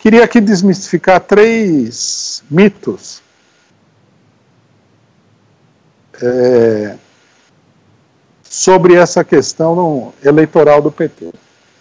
Queria aqui desmistificar 3 mitos sobre essa questão eleitoral do PT.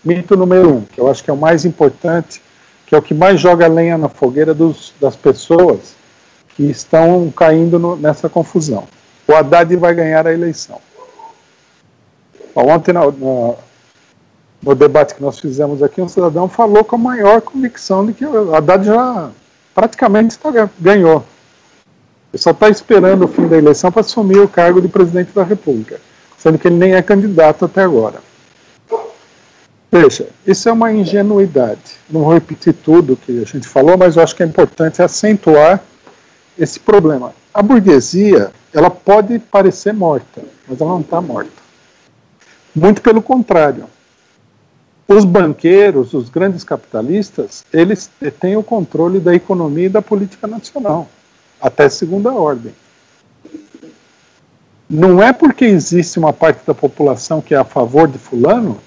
Mito número 1, que eu acho que é o mais importante, que é o que mais joga lenha na fogueira das pessoas que estão caindo nessa confusão. O Haddad vai ganhar a eleição. Ontem, no debate que nós fizemos aqui, um cidadão falou com a maior convicção de que o Haddad já praticamente ganhou. Ele só está esperando o fim da eleição para assumir o cargo de presidente da República, sendo que ele nem é candidato até agora. Veja, isso é uma ingenuidade. Não vou repetir tudo que a gente falou, mas eu acho que é importante acentuar esse problema. A burguesia, ela pode parecer morta, mas ela não está morta. Muito pelo contrário. Os banqueiros, os grandes capitalistas, eles têm o controle da economia e da política nacional, até segunda ordem. Não é porque existe uma parte da população que é a favor de fulano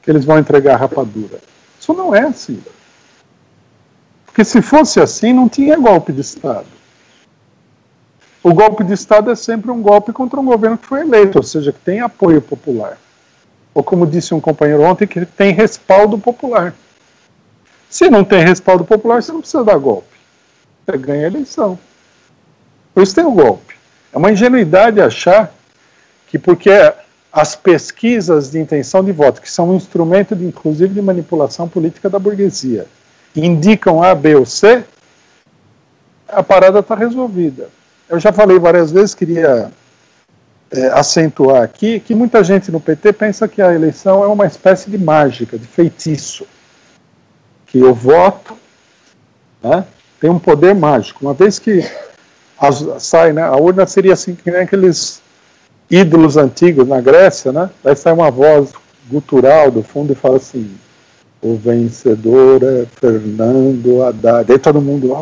que eles vão entregar a rapadura. Isso não é assim. Porque se fosse assim, não tinha golpe de Estado. O golpe de Estado é sempre um golpe contra um governo que foi eleito, ou seja, que tem apoio popular. Ou como disse um companheiro ontem, que tem respaldo popular. Se não tem respaldo popular, você não precisa dar golpe. Você ganha a eleição. Por isso tem o golpe. É uma ingenuidade achar que porque as pesquisas de intenção de voto, que são um instrumento, inclusive, de manipulação política da burguesia, indicam A, B ou C, a parada está resolvida. Eu já falei várias vezes, queria acentuar aqui, que muita gente no PT pensa que a eleição é uma espécie de mágica, de feitiço. Que o voto, né, tem um poder mágico. Uma vez que sai, né, a urna seria assim, que nem aqueles ídolos antigos na Grécia, né? Aí sai uma voz gutural do fundo e fala assim: o vencedor é Fernando Haddad. Aí todo mundo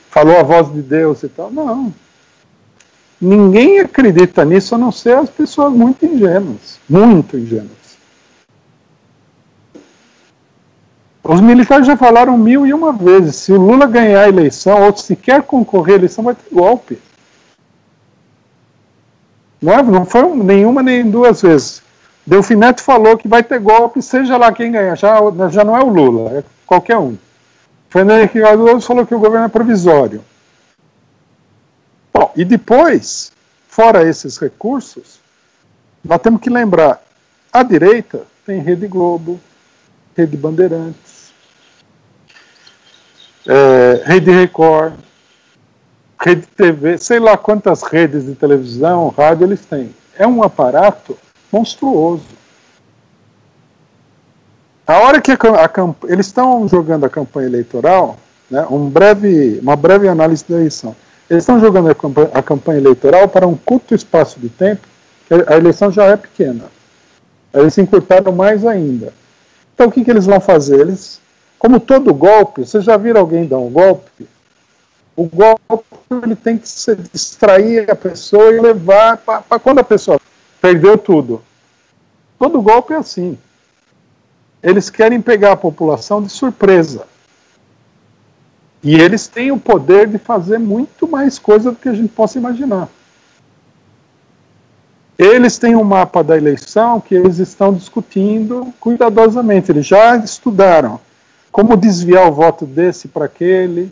falou a voz de Deus e tal. Não. Ninguém acredita nisso, a não ser as pessoas muito ingênuas. Muito ingênuas. Os militares já falaram 1001 vezes. Se o Lula ganhar a eleição, ou se quer concorrer à eleição, vai ter golpe. Não foi nenhuma nem 2 vezes. Delfim Neto falou que vai ter golpe, seja lá quem ganhar. Já não é o Lula, é qualquer um. Fernando Henrique Cardoso falou que o governo é provisório. Bom, e depois, fora esses recursos, nós temos que lembrar, a direita tem Rede Globo, Rede Bandeirantes, Rede Record, Rede TV, sei lá quantas redes de televisão, rádio eles têm. É um aparato monstruoso. A hora que eles estão jogando a campanha eleitoral, né, uma breve análise da eleição, eles estão jogando a campanha eleitoral para um curto espaço de tempo, que a eleição já é pequena. Eles se encurtaram mais ainda. Então o que eles vão fazer? Eles, como todo golpe, vocês já viram alguém dar um golpe? O golpe ele tem que distrair a pessoa e levar para quando a pessoa perdeu tudo. Todo golpe é assim. Eles querem pegar a população de surpresa. E eles têm o poder de fazer muito mais coisa do que a gente possa imaginar. Eles têm um mapa da eleição que eles estão discutindo cuidadosamente. Eles já estudaram como desviar o voto desse para aquele,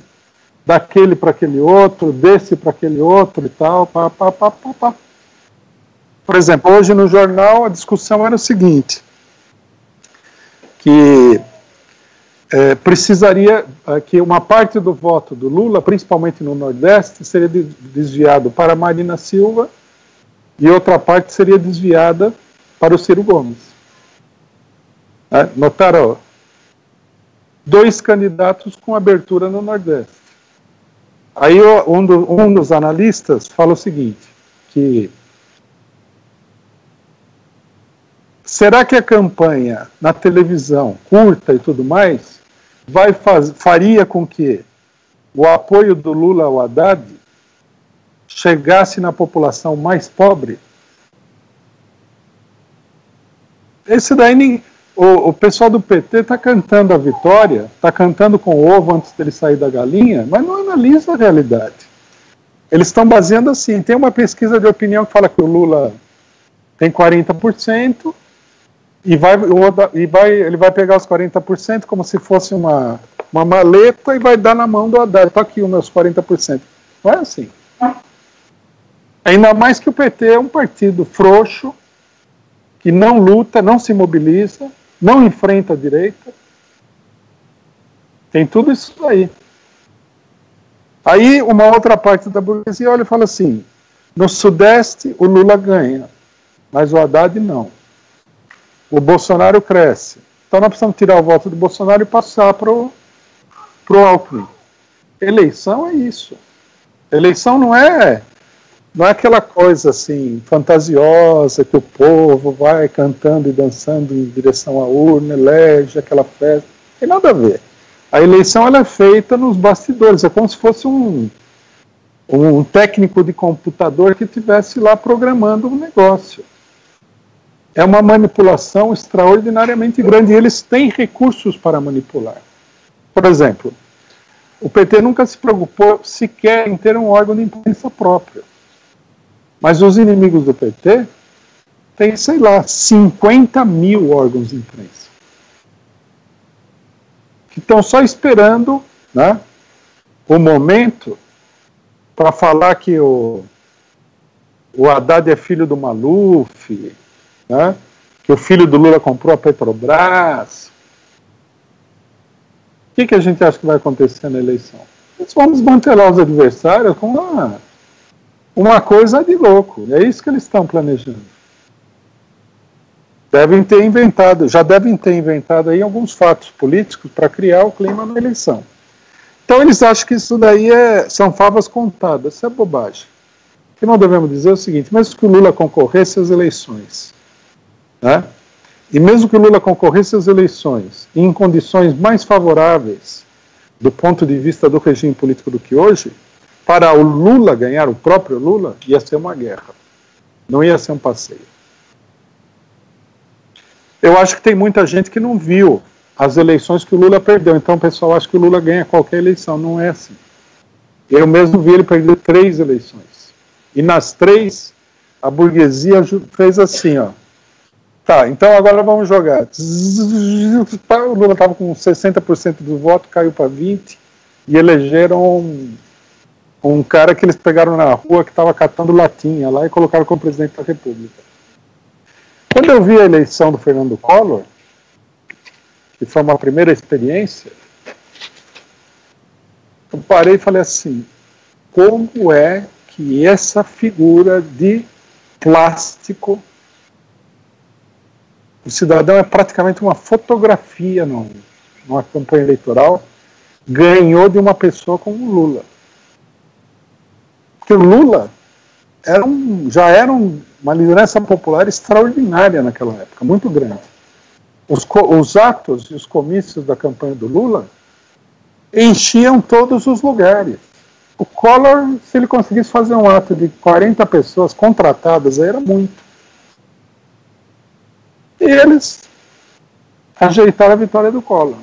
daquele para aquele outro, desse para aquele outro e tal. Por exemplo, hoje no jornal a discussão era o seguinte, que precisaria que uma parte do voto do Lula, principalmente no Nordeste, seria desviado para Marina Silva e outra parte seria desviada para o Ciro Gomes. Notaram? 2 candidatos com abertura no Nordeste. Aí um dos analistas fala o seguinte, que será que a campanha na televisão, curta e tudo mais, faria com que o apoio do Lula ao Haddad chegasse na população mais pobre? Esse daí o pessoal do PT está cantando a vitória, está cantando com o ovo antes dele sair da galinha, mas não analisa a realidade. Eles estão baseando assim, tem uma pesquisa de opinião que fala que o Lula tem 40%, e ele vai pegar os 40% como se fosse uma maleta e vai dar na mão do Haddad. Está aqui os meus 40%. Não é assim. Ainda mais que o PT é um partido frouxo, que não luta, não se mobiliza, não enfrenta a direita. Tem tudo isso aí. Aí uma outra parte da burguesia olha e fala assim, no Sudeste o Lula ganha, mas o Haddad não. O Bolsonaro cresce. Então nós precisamos tirar o voto do Bolsonaro e passar para o Alckmin. Eleição é isso. Eleição não é aquela coisa assim, fantasiosa, que o povo vai cantando e dançando em direção à urna, elege aquela festa. Não tem nada a ver. A eleição ela é feita nos bastidores, é como se fosse um técnico de computador que estivesse lá programando um negócio. É uma manipulação extraordinariamente grande e eles têm recursos para manipular. Por exemplo, o PT nunca se preocupou sequer em ter um órgão de imprensa próprio. Mas os inimigos do PT têm, sei lá, 50 mil órgãos de imprensa. Que estão só esperando, né, o momento para falar que o Haddad é filho do Maluf, né, que o filho do Lula comprou a Petrobras. O que a gente acha que vai acontecer na eleição? Eles vão desmantelar os adversários com uma coisa de louco. É isso que eles estão planejando. Já devem ter inventado aí alguns fatos políticos para criar o clima na eleição. Então eles acham que isso daí são favas contadas. Isso é bobagem. O que nós devemos dizer é o seguinte, mesmo que o Lula concorresse às eleições, né? E mesmo que o Lula concorresse às eleições em condições mais favoráveis do ponto de vista do regime político do que hoje, para o Lula ganhar, o próprio Lula, ia ser uma guerra. Não ia ser um passeio. Eu acho que tem muita gente que não viu as eleições que o Lula perdeu. Então o pessoal acha que o Lula ganha qualquer eleição. Não é assim. Eu mesmo vi ele perder 3 eleições. E nas 3, a burguesia fez assim, ó. Tá, então agora vamos jogar. O Lula estava com 60% do voto, caiu para 20%, e elegeram um cara que eles pegaram na rua que estava catando latinha lá e colocaram como presidente da República. Quando eu vi a eleição do Fernando Collor, que foi uma primeira experiência, eu parei e falei assim, como é que essa figura de plástico, o cidadão é praticamente uma fotografia numa campanha eleitoral, ganhou de uma pessoa como o Lula. Porque o Lula já era uma liderança popular extraordinária naquela época, muito grande. Os atos e os comícios da campanha do Lula enchiam todos os lugares. O Collor, se ele conseguisse fazer um ato de 40 pessoas contratadas, era muito. E eles ajeitaram a vitória do Collor.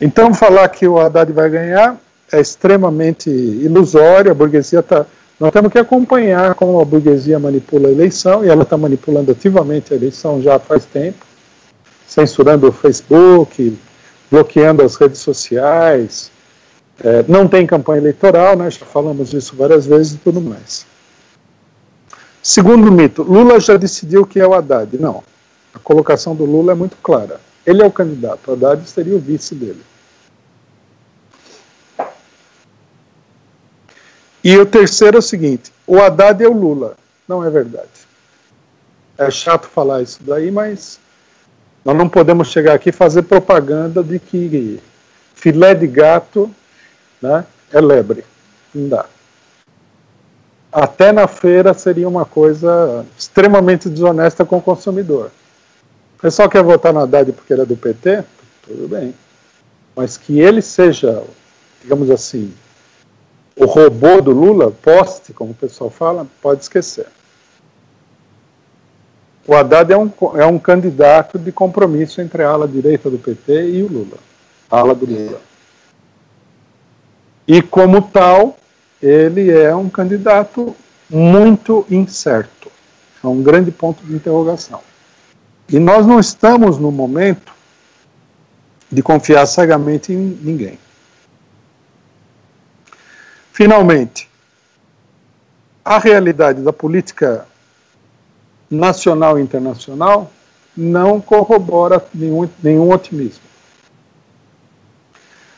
Então, falar que o Haddad vai ganhar é extremamente ilusório. A burguesia está... Nós temos que acompanhar como a burguesia manipula a eleição, e ela está manipulando ativamente a eleição já faz tempo, censurando o Facebook, bloqueando as redes sociais, não tem campanha eleitoral, nós já falamos disso várias vezes e tudo mais. Segundo mito, Lula já decidiu que é o Haddad. Não, a colocação do Lula é muito clara. Ele é o candidato, o Haddad seria o vice dele. E o terceiro é o seguinte, o Haddad é o Lula. Não é verdade. É chato falar isso daí, mas nós não podemos chegar aqui e fazer propaganda de que filé de gato, né, é lebre. Não dá. Até na feira seria uma coisa extremamente desonesta com o consumidor. O pessoal quer votar no Haddad porque ele é do PT? Tudo bem. Mas que ele seja, digamos assim, o robô do Lula, poste, como o pessoal fala, pode esquecer. O Haddad é um candidato de compromisso entre a ala direita do PT e o Lula, a ala do Lula. E, como tal, ele é um candidato muito incerto. É um grande ponto de interrogação. E nós não estamos no momento de confiar cegamente em ninguém. Finalmente, a realidade da política nacional e internacional não corrobora nenhum otimismo.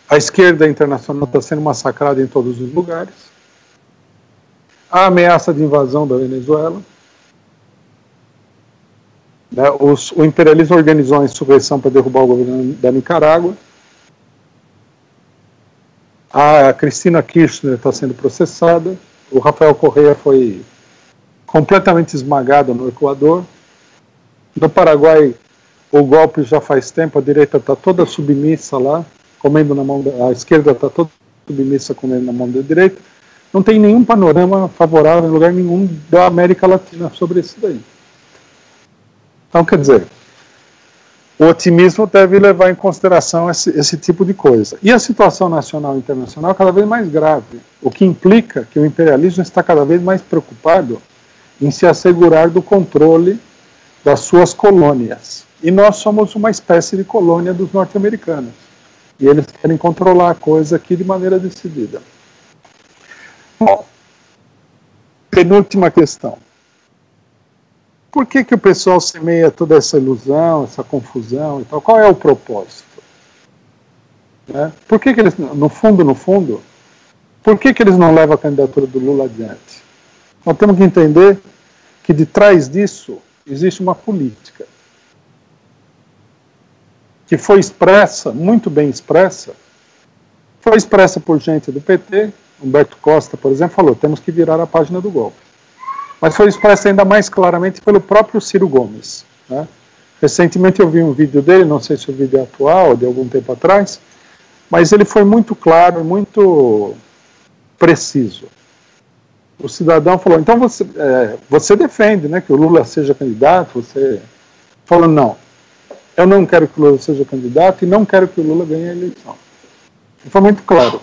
A esquerda internacional está sendo massacrada em todos os lugares. A ameaça de invasão da Venezuela. O imperialismo organizou a insurreição para derrubar o governo da Nicarágua. A Cristina Kirchner está sendo processada. O Rafael Correa foi completamente esmagado no Equador. No Paraguai, o golpe já faz tempo, a direita está toda submissa lá, comendo na mão a esquerda está toda submissa, comendo na mão da direita. Não tem nenhum panorama favorável em lugar nenhum da América Latina sobre isso daí. Então, quer dizer, o otimismo deve levar em consideração esse tipo de coisa. E a situação nacional e internacional é cada vez mais grave, o que implica que o imperialismo está cada vez mais preocupado em se assegurar do controle das suas colônias. E nós somos uma espécie de colônia dos norte-americanos. E eles querem controlar a coisa aqui de maneira decidida. Bom, penúltima questão. Por que o pessoal semeia toda essa ilusão, essa confusão e tal? Qual é o propósito? Por que eles, no fundo, por que eles não levam a candidatura do Lula adiante? Nós temos que entender que de trás disso existe uma política que foi expressa, muito bem expressa, foi expressa por gente do PT. Humberto Costa, por exemplo, falou, temos que virar a página do golpe. Mas foi expressa ainda mais claramente pelo próprio Ciro Gomes. Recentemente eu vi um vídeo dele, não sei se o vídeo é atual ou de algum tempo atrás, mas ele foi muito claro, muito preciso. O cidadão falou, então você defende, né, que o Lula seja candidato, você falou, não, eu não quero que o Lula seja candidato e não quero que o Lula ganhe a eleição. E foi muito claro.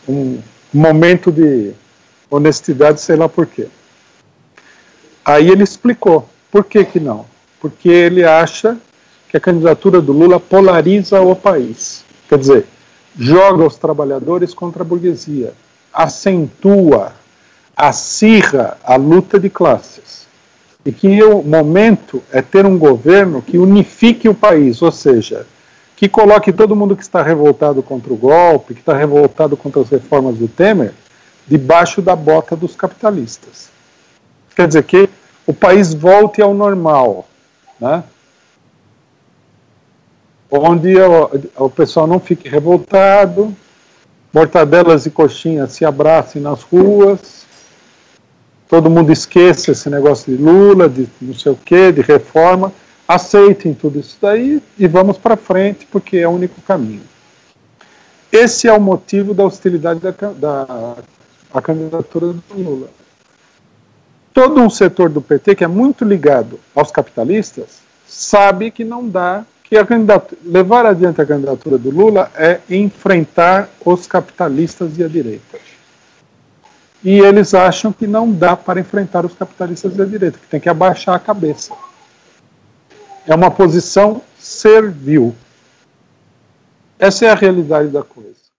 Um momento de honestidade, sei lá por quê. Aí ele explicou, por que não? Porque ele acha que a candidatura do Lula polariza o país. Quer dizer, joga os trabalhadores contra a burguesia, acentua, acirra a luta de classes. E que o momento é ter um governo que unifique o país, ou seja, que coloque todo mundo que está revoltado contra o golpe, que está revoltado contra as reformas do Temer, debaixo da bota dos capitalistas. Quer dizer, que o país volte ao normal, né? Onde o pessoal não fique revoltado, mortadelas e coxinhas se abracem nas ruas, todo mundo esqueça esse negócio de Lula, de não sei o quê, de reforma, aceitem tudo isso daí e vamos para frente, porque é o único caminho. Esse é o motivo da hostilidade da candidatura do Lula. Todo um setor do PT que é muito ligado aos capitalistas sabe que não dá, que levar adiante a candidatura do Lula é enfrentar os capitalistas e a direita. E eles acham que não dá para enfrentar os capitalistas e a direita, que tem que abaixar a cabeça. É uma posição servil. Essa é a realidade da coisa.